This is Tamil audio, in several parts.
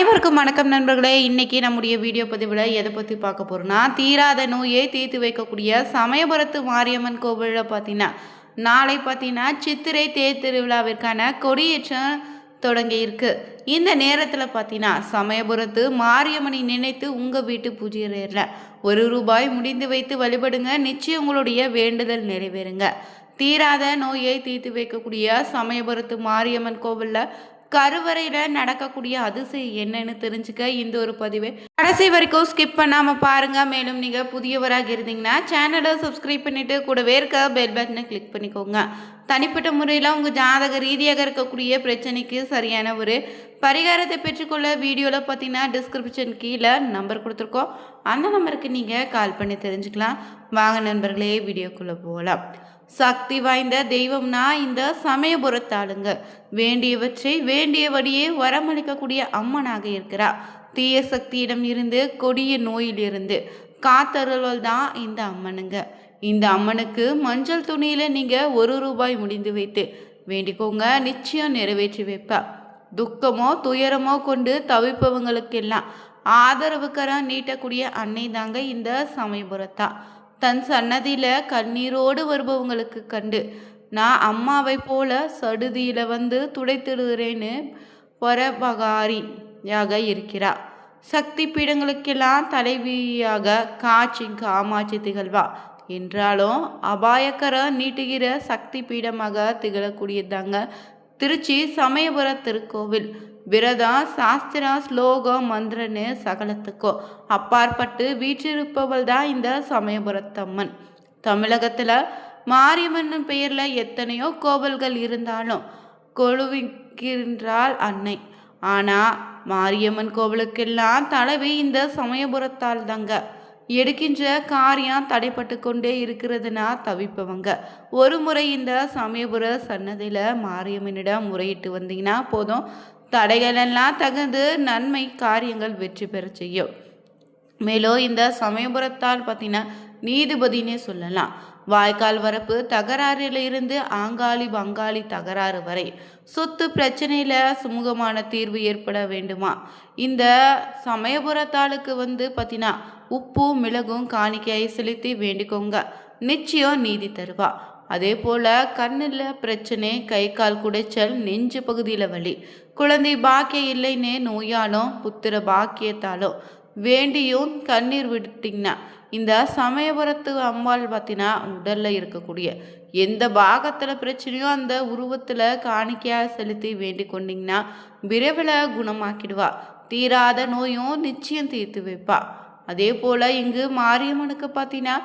அனைவருக்கும் வணக்கம் நண்பர்களே. இன்னைக்கு நம்முடைய வீடியோ பதிவில் எதை பற்றி பார்க்க போகிறோம்னா, தீராத நோயை தீர்த்து வைக்கக்கூடிய சமயபுரத்து மாரியம்மன் கோவிலில் பார்த்தீங்கன்னா நாளை பார்த்தீங்கன்னா சித்திரை தேர் திருவிழாவிற்கான கொடியேற்றம் தொடங்கி இருக்கு. இந்த நேரத்தில் பார்த்தீங்கன்னா சமயபுரத்து மாரியம்மனை நினைத்து உங்கள் வீட்டு பூஜை அறையில் ₹1 முடிந்து வைத்து வழிபடுங்க. நிச்சயம் உங்களுடைய வேண்டுதல் நிறைவேறுங்க. தீராத நோயை தீர்த்து வைக்கக்கூடிய சமயபுரத்து மாரியம்மன் கோவிலில் கருவறையில் நடக்கக்கூடிய அதிசயம் என்னன்னு தெரிஞ்சுக்க இந்த ஒரு பதிவை கடைசி வரைக்கும் ஸ்கிப் பண்ணாமல் பாருங்கள். மேலும் நீங்கள் புதியவராக இருந்தீங்கன்னா சேனலை சப்ஸ்கிரைப் பண்ணிவிட்டு கூடவே இருக்க பெல் பட்டனை கிளிக் பண்ணிக்கோங்க. தனிப்பட்ட முறையில் உங்கள் ஜாதக ரீதியாக இருக்கக்கூடிய பிரச்சனைக்கு சரியான ஒரு பரிகாரத்தை பெற்றுக்கொள்ள வீடியோவில் பார்த்தீங்கன்னா டிஸ்கிரிப்ஷன் கீழே நம்பர் கொடுத்துருக்கோம். அந்த நம்பருக்கு நீங்கள் கால் பண்ணி தெரிஞ்சுக்கலாம். வாங்க நண்பர்களே, வீடியோக்குள்ளே போகலாம். சக்தி வாய்ந்த தெய்வம்னா இந்த சமயபுரத்தாளுங்க. வேண்டியவற்றை வேண்டியபடியே வரமளிக்கக்கூடிய அம்மனாக இருக்கிறார். தீய சக்தியிடம் இருந்து கொடிய நோயிலிருந்து காத்தருள்வல் தான் இந்த அம்மனுங்க. இந்த அம்மனுக்கு மஞ்சள் துணியில் நீங்கள் ₹1 முடிந்து வைத்து வேண்டிக்கோங்க. நிச்சயம் நிறைவேற்றி வைப்பா. துக்கமோ துயரமோ கொண்டு தவிப்பவங்களுக்கெல்லாம் ஆதரவுக்கரம் நீட்டக்கூடிய அன்னை தாங்க இந்த சமயபுரத்தா. தன் சன்னதியில் கண்ணீரோடு வருபவங்களுக்கு கண்டு நான் அம்மாவை போல சடுதியில் வந்து துடைத்திடுகிறேன்னு பரபகாரியாக இருக்கிறார். சக்தி பீடங்களுக்கெல்லாம் தலைவியாக காமாட்சி திகழ்வா. என்றாலும் அபாயக்கரம் நீட்டுகிற சக்தி பீடமாக திகழக்கூடியதாங்க திருச்சி சமயபுர திருக்கோவில். விரதம் சாஸ்திரம் ஸ்லோகம் மந்திரன்னு சகலத்துக்கும் அப்பாற்பட்டு வீற்றிருப்பவள் தான் இந்த சமயபுரத்தம்மன். தமிழகத்தில் மாரியம்மன் பெயரில் எத்தனையோ கோவில்கள் இருந்தாலும் கொழுவிக்கின்றாள் அன்னை. ஆனால் மாரியம்மன் கோவிலுக்கெல்லாம் தலைவி இந்த சமயபுரத்தால் தாங்க. எடுக்கின்ற காரியம் தடைப்பட்டு கொண்டே இருக்கிறதுனா தவிப்பவங்க ஒரு முறை இந்த சமயபுர சன்னதியில் மாரியம்மனிடம் முறையிட்டு வந்தீங்கன்னா போதும், தடைகளெல்லாம் தகுந்து நன்மை காரியங்கள் வெற்றி பெற செய்யும். மேலும் இந்த சமயபுரத்தால் பார்த்தீங்கன்னா நீதிபதினே சொல்லலாம். வாய்க்கால் வரப்பு தகராறில் இருந்து ஆங்காளி பங்காளி தகராறு வரை சொத்து பிரச்சனையில் சுமூகமான தீர்வு ஏற்பட வேண்டுமா, இந்த சமயபுரத்தாளுக்கு பார்த்தீங்கன்னா உப்பு மிளகும் காணிக்கையை செலுத்தி வேண்டிக்கோங்க. நிச்சயம் நீதி தருவா. அதே போல் கண்ணில் பிரச்சனை, கை கால் குடைச்சல், நெஞ்சு பகுதியில் வலி, குழந்தை பாக்கியம் இல்லைன்னே நோயாலும் புத்திர பாக்கியத்தாலும் வேண்டியும் கண்ணீர் விட்டுட்டிங்கன்னா இந்த சமயபுரத்து அம்பாள் பார்த்தீங்கன்னா உடலில் இருக்கக்கூடிய எந்த பாகத்தில் பிரச்சனையோ அந்த உருவத்தில் காணிக்கையாக செலுத்தி வேண்டி கொண்டிங்கன்னா விரைவில் குணமாக்கிடுவா. தீராத நோயும் நிச்சயம் தீர்த்து வைப்பா. அதே போல் இங்கு மாரியம்மனுக்கு பார்த்தீங்கன்னா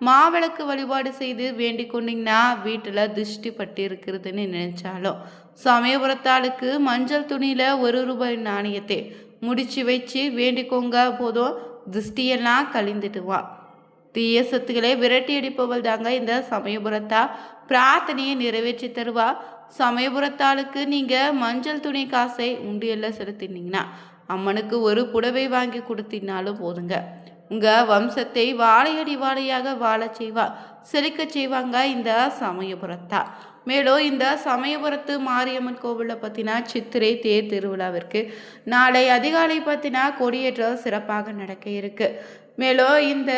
மாவிளக்கு வழிபாடு செய்து வேண்டிக் கொண்டிங்கன்னா வீட்டில் திருஷ்டி பட்டு இருக்கிறதுன்னு நினைச்சாலும் சமயபுரத்தாளுக்கு மஞ்சள் துணியில் ₹1 நாணயத்தை முடிச்சு வச்சு வேண்டிக்கோங்க. போதும், திருஷ்டியெல்லாம் கழிந்துட்டுவா. தீய சத்துக்களை விரட்டி அடிப்பவள் தாங்க இந்த சமயபுரத்தா. பிரார்த்தனையை நிறைவேற்றி தருவா. சமயபுரத்தாளுக்கு நீங்கள் மஞ்சள் துணி காசை உண்டியலில் செலுத்தினீங்கன்னா அம்மனுக்கு ஒரு புடவை வாங்கி கொடுத்தினாலும் போதுங்க. உங்கள் வம்சத்தை வாழையடி வாழையாக வாழ செய்வா, செழிக்க செய்வாங்க இந்த சமயபுரத்தா. மேலும் இந்த சமயபுரத்து மாரியம்மன் கோவிலில் பார்த்தீங்கன்னா சித்திரை தேர் திருவிழாவிற்கு நாளை அதிகாலை பார்த்தீங்கன்னா கொடியேற்றம் சிறப்பாக நடக்க இருக்கு. மேலும் இந்த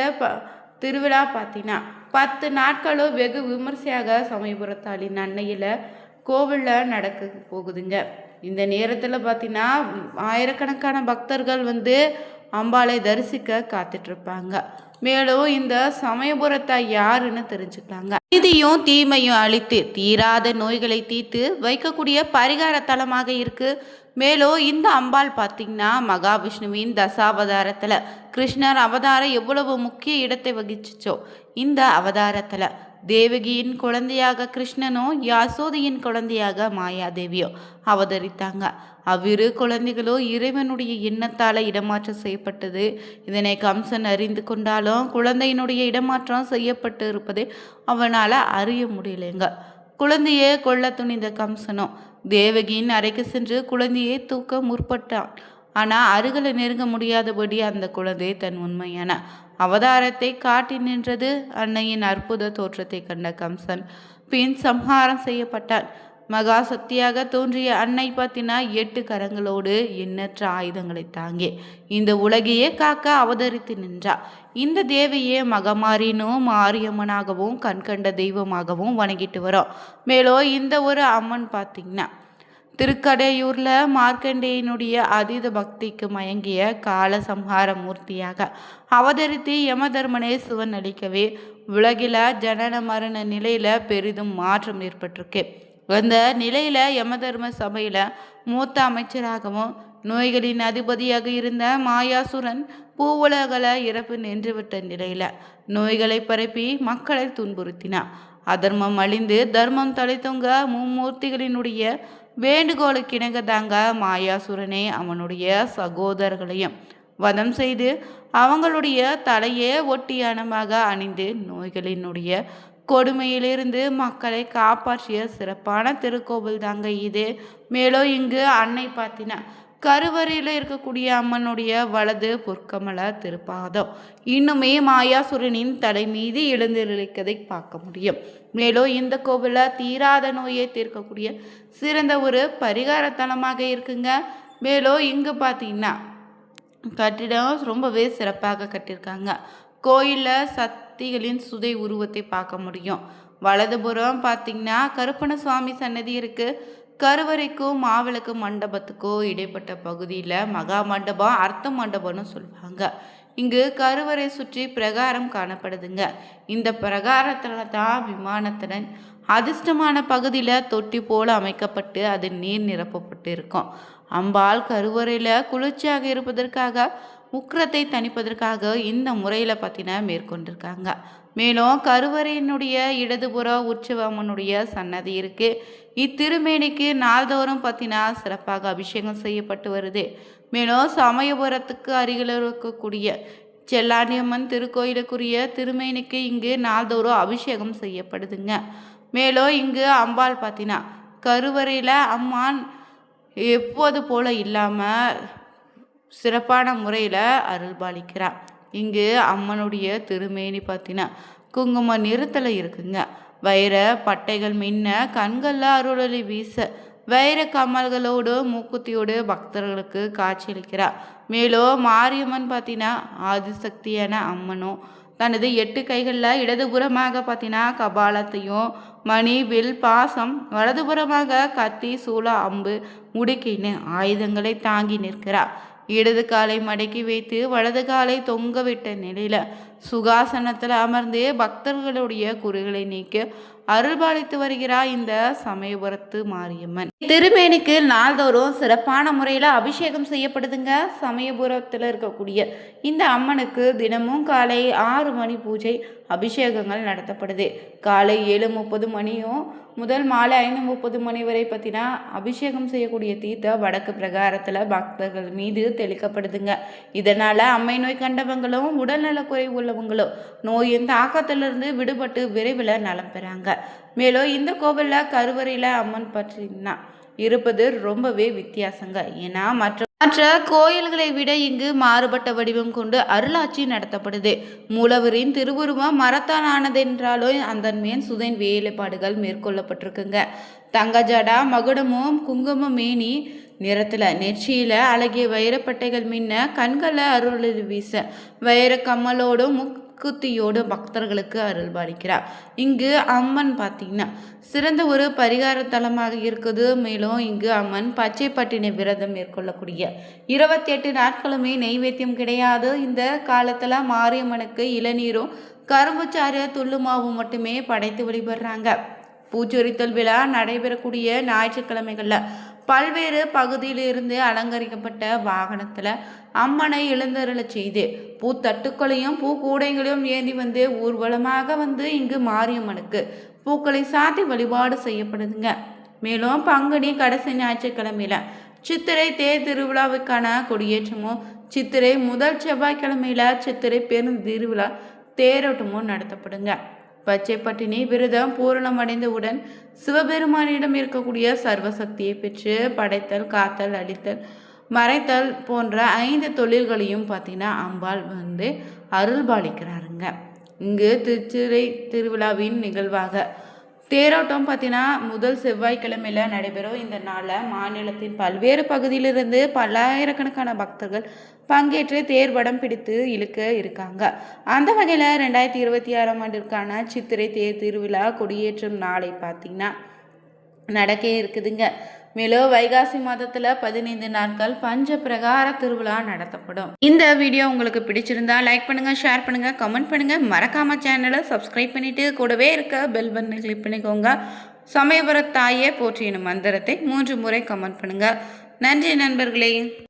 திருவிழா பார்த்தீங்கன்னா 10 நாட்களும் வெகு விமர்சையாக சமயபுரத்தாளின் அன்னையில் கோவிலில் நடக்க போகுதுங்க. இந்த நேரத்தில் பார்த்தீங்கன்னா ஆயிரக்கணக்கான பக்தர்கள் அம்பாளை தரிசிக்க காத்துட்ருப்பாங்க. மேலும் இந்த சமயபுரத்தை யாருன்னு தெரிஞ்சுக்கலாங்க. நீதியும் தீமையும் அழித்து தீராத நோய்களை தீர்த்து வைக்கக்கூடிய பரிகார தலமாக இருக்கு. மேலும் இந்த அம்பாள் பார்த்தீங்கன்னா மகாவிஷ்ணுவின் தசாவதாரத்தில் கிருஷ்ணர் அவதாரம் எவ்வளவு முக்கிய இடத்தை வகிச்சிச்சோ இந்த அவதாரத்தில் தேவகியின் குழந்தையாக கிருஷ்ணனும் யசோதையின் குழந்தையாக மாயாதேவியும் அவதரித்தாங்க. அவ்விரு குழந்தைகளும் இறைவனுடைய எண்ணத்தால் இடமாற்றம் செய்யப்பட்டது. இதனை கம்சன் அறிந்து கொண்டாலும் குழந்தையினுடைய இடமாற்றம் செய்யப்பட்டு இருப்பதை அவனால் அறிய முடியலைங்க. குழந்தையை கொல்ல துணிந்த கம்சனும் தேவகியின் அறைக்கு சென்று குழந்தையை தூக்க முற்பட்டான். ஆனால் அருகில் நெருங்க முடியாதபடி அந்த குழந்தை தன் உண்மையான அவதாரத்தை காட்டி நின்றது. அன்னையின் அற்புத தோற்றத்தை கண்ட கம்சன் பின் சம்ஹாரம் செய்யப்பட்டான். மகா சக்தியாக தோன்றிய அன்னை பார்த்தினா 8 கரங்களோடு எண்ணற்ற ஆயுதங்களை தாங்கி இந்த உலகையே காக்க அவதரித்து நின்றார். இந்த தேவியே மகமாரினும் மாரியம்மனாகவும் கண்கண்ட தெய்வமாகவும் வணங்கிட்டு வரோம். மேலும் இந்த ஒரு அம்மன் பார்த்திங்கன்னா திருக்கடையூரில் மார்க்கண்டேயனுடைய அதீத பக்திக்கு மயங்கிய கால சம்ஹார மூர்த்தியாக அவதரித்து யமதர்மனே சிவன் அளிக்கவே உலகில் ஜனன மரண நிலையில் பெரிதும் மாற்றம் ஏற்பட்டிருக்கு. அந்த நிலையில் யமதர்ம சபையில் மூத்த அமைச்சராகவும் நோய்களின் அதிபதியாக இருந்த மாயாசுரன் பூவுலகளை இறப்பு நின்றுவிட்ட நிலையில் நோய்களை பரப்பி மக்களை துன்புறுத்தினார். அதர்மம் அழிந்து தர்மம் தலைத்தொங்க மும்மூர்த்திகளினுடைய வேண்டுகோளுக்கிணங்க தாங்க மாயாசுரனே அவனுடைய சகோதரர்களையும் வதம் செய்து அவங்களுடைய தலையே ஒட்டியானமாக அணிந்து நோய்களினுடைய கொடுமையிலிருந்து மக்களை காப்பாற்றிய சிறப்பான திருக்கோவில் தாங்க இது. மேலும் இங்கு அன்னை பார்த்தினா கருவறையில் இருக்கக்கூடிய அம்மனுடைய வலது பொற்கமல திருப்பாதம் இன்னுமே மாயாசுரனின் தலை மீது எழுந்திருக்கிறதை பார்க்க முடியும். மேலும் இந்த கோவிலில் தீராத நோயை தீர்க்கக்கூடிய சிறந்த ஒரு பரிகார தலமாக இருக்குங்க. மேலும் இங்கு பார்த்தீங்கன்னா கட்டிடம் ரொம்பவே சிறப்பாக கட்டியிருக்காங்க. கோயிலில் சக்திகளின் சுதை உருவத்தை பார்க்க முடியும். வலதுபுறம் பார்த்திங்கன்னா கருப்பண சுவாமி சன்னதி இருக்குது. கருவறைக்கும் மாவிளக்கு மண்டபத்துக்கோ இடைப்பட்ட பகுதியில் மகா மண்டபம் அர்த்த மண்டபம்னு சொல்லுவாங்க. இங்கு கருவறை சுற்றி பிரகாரம் காணப்படுதுங்க. இந்த பிரகாரத்தில் தான் விமானத்துடன் அதிர்ஷ்டமான பகுதியில் தொட்டி போல அமைக்கப்பட்டு அது நீர் நிரப்பப்பட்டு இருக்கும். அம்பாள் கருவறையில் குளிர்ச்சியாக இருப்பதற்காக உக்கிரத்தை தணிப்பதற்காக இந்த முறையில் பார்த்தீங்கன்னா மேற்கொண்டிருக்காங்க. மேலும் கருவறையினுடைய இடதுபுற உற்சவம்மனுடைய சன்னதி இருக்குது. இத்திருமேனிக்கு நாள்தோறும் பார்த்தீங்கன்னா சிறப்பாக அபிஷேகம் செய்யப்பட்டு வருது. மேலும் சமயபுரத்துக்கு அருகில் இருக்கக்கூடிய செல்லாண்டியம்மன் திருக்கோயிலுக்குரிய திருமேனிக்கு இங்கு நாள்தோறும் அபிஷேகம் செய்யப்படுதுங்க. மேலும் இங்கு அம்பாள் பார்த்தீங்கன்னா கருவறையில் அம்மான் எப்போது போல இல்லாமல் சிறப்பான முறையில் அருள்பாலிக்கிறார். இங்கு அம்மனுடைய திருமேனி பார்த்தீங்கன்னா குங்கும நிறத்தில் இருக்குங்க. வைர பட்டைகள் மின்ன கண்களில் அருளொளி வீச வைர கமல்களோடு மூக்குத்தியோடு பக்தர்களுக்கு காட்சியளிக்கிறார். மேலும் மாரியம்மன் பார்த்தீங்கன்னா ஆதிசக்தியான அம்மனும் தனது 8 கைகளில் இடதுபுறமாக பார்த்தீங்கன்னா கபாலத்தையும் மணி வில் பாசம் வலதுபுறமாக கத்தி சூள அம்பு உடுக்கின்னு ஆயுதங்களை தாங்கி நிற்கிறார். இடது காலை மடக்கி வைத்து வலது காலை தொங்க விட்ட நிலையில் சுகாசனத்தில் அமர்ந்து பக்தர்களுடைய குறைகளை நீக்க அருள்பாலித்து வருகிறார் இந்த சமயபுரத்து மாரியம்மன். திருமேனிக்கு நாள்தோறும் சிறப்பான முறையில் அபிஷேகம் செய்யப்படுதுங்க. சமயபுரத்தில் இருக்கக்கூடிய இந்த அம்மனுக்கு தினமும் காலை 6 மணி பூஜை அபிஷேகங்கள் நடத்தப்படுது. காலை 7:30 மணியும் முதல் மாலை 5:30 மணி வரை பார்த்தீங்கன்னா அபிஷேகம் செய்யக்கூடிய தீர்த்த வடக்கு பிரகாரத்தில் பக்தர்கள் மீது தெளிக்கப்படுதுங்க. இதனால் அம்மை நோய் கண்டவங்களும் உடல்நலக்குறைவு உள்ளவங்களும் நோயின் தாக்கத்திலிருந்து விடுபட்டு விரைவில் நலம் பெறாங்க. மேலும் இந்த கோவிலில் கருவறையில் அம்மன் பற்றினா இருப்பது ரொம்பவே வித்தியாசங்க. ஏன்னா மற்ற கோயில்களை விட இங்கு மாறுபட்ட வடிவம் கொண்டு அருளாட்சி நடத்தப்படுது. மூலவரின் திருவுருவம் மரத்தால் ஆனதென்றாலும் அந்த மேன் சுதைன் வேலைப்பாடுகள் மேற்கொள்ளப்பட்டிருக்குங்க. தங்கஜடா மகுடமும் குங்கும மேனி நிறத்தில் நெற்றியில் அழகிய வைரப்பட்டைகள் மின்ன கண்களில் அருள் வீச வைர கம்மலோடும் குத்தியோடு பக்தர்களுக்கு அருள்பாலிக்கிறார். இங்கு அம்மன் பார்த்தீங்கன்னா சிறந்த ஒரு பரிகார தலமாக இருக்குது. மேலும் இங்கு அம்மன் பச்சை பட்டினி விரதம் மேற்கொள்ளக்கூடிய 28 நாட்களுமே நெய்வேத்தியம் கிடையாது. இந்த காலத்தில் மாரியம்மனுக்கு இளநீரும் கரும்புச்சாறு துள்ளுமாவும் மட்டுமே படைத்து வழிபடுறாங்க. பூச்சொரித்தல் விழா நடைபெறக்கூடிய ஞாயிற்றுக்கிழமைகளில் பல்வேறு பகுதியிலிருந்து அலங்கரிக்கப்பட்ட வாகனத்தில் அம்மனை எழுந்தருளச் செய்து பூத்தட்டுக்களையும் பூக்கூடைகளையும் ஏந்தி வந்து ஊர்வலமாக வந்து இங்கு மாரியம்மனுக்கு பூக்களை சாத்தி வழிபாடு செய்யப்படுதுங்க. மேலும் பங்குனி கடைசி ஞாயிற்றுக்கிழமையில சித்திரை தேர் திருவிழாவுக்கான கொடியேற்றமும் சித்திரை முதல் செவ்வாய்க்கிழமையில சித்திரை பெரும் திருவிழா தேரோட்டமும் நடத்தப்படுங்க. பச்சை பட்டினி விரதம் பூரணமடைந்தவுடன் சிவபெருமானிடம் இருக்கக்கூடிய சர்வசக்தியை பெற்று படைத்தல் காத்தல் அடித்தல் மறைத்தல் போன்ற 5 தொழில்களையும் பார்த்தீங்கன்னா அம்பாள் வந்து அருள்பாலிக்கிறாருங்க. இங்கு திருச்சிறை திருவிழாவின் நிகழ்வாக தேரோட்டம் பார்த்தீங்கன்னா முதல் செவ்வாய்க்கிழமையில் நடைபெறும். இந்த நாளில் மாநிலத்தின் பல்வேறு பகுதியிலிருந்து பல்லாயிரக்கணக்கான பக்தர்கள் பங்கேற்று தேர் வடம் பிடித்து இழுக்க இருக்காங்க. அந்த வகையில் 2026ஆம் ஆண்டிற்கான சித்திரை தேர் திருவிழா கொடியேற்றும் நாளை பார்த்தீங்கன்னா நடக்க இருக்குதுங்க. மேலும் வைகாசி மாதத்தில் 15 நாட்கள் பஞ்ச பிரகார திருவிழா நடத்தப்படும். இந்த வீடியோ உங்களுக்கு பிடிச்சிருந்தா லைக் பண்ணுங்க, ஷேர் பண்ணுங்க, கமெண்ட் பண்ணுங்க. மறக்காம சேனலை சப்ஸ்கிரைப் பண்ணிட்டு கூடவே இருக்க பெல் பட்டனை கிளிக் பண்ணிக்கோங்க. சமயபுர தாயே போற்றி எனும் மந்திரத்தை 3 முறை கமெண்ட் பண்ணுங்க. நன்றி நண்பர்களே.